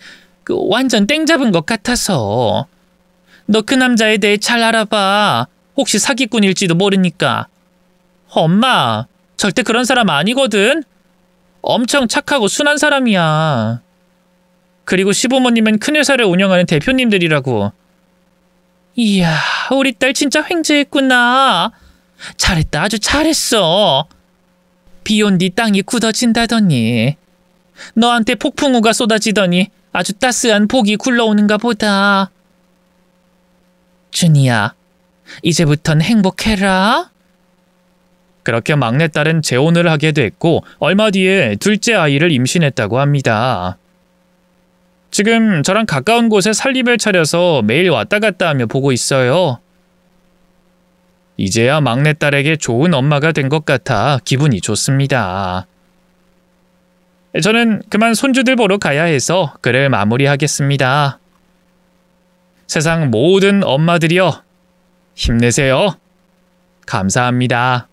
Speaker 1: 완전 땡 잡은 것 같아서. 너 그 남자에 대해 잘 알아봐. 혹시 사기꾼일지도 모르니까. 엄마, 절대 그런 사람 아니거든. 엄청 착하고 순한 사람이야. 그리고 시부모님은 큰 회사를 운영하는 대표님들이라고. 이야, 우리 딸 진짜 횡재했구나. 잘했다, 아주 잘했어. 비온 뒤 땅이 굳어진다더니 너한테 폭풍우가 쏟아지더니 아주 따스한 복이 굴러오는가 보다. 준이야, 이제부턴 행복해라. 그렇게 막내딸은 재혼을 하게 됐고 얼마 뒤에 둘째 아이를 임신했다고 합니다. 지금 저랑 가까운 곳에 살림을 차려서 매일 왔다 갔다 하며 보고 있어요. 이제야 막내딸에게 좋은 엄마가 된 것 같아 기분이 좋습니다. 저는 그만 손주들 보러 가야 해서 글을 마무리하겠습니다. 세상 모든 엄마들이여, 힘내세요. 감사합니다.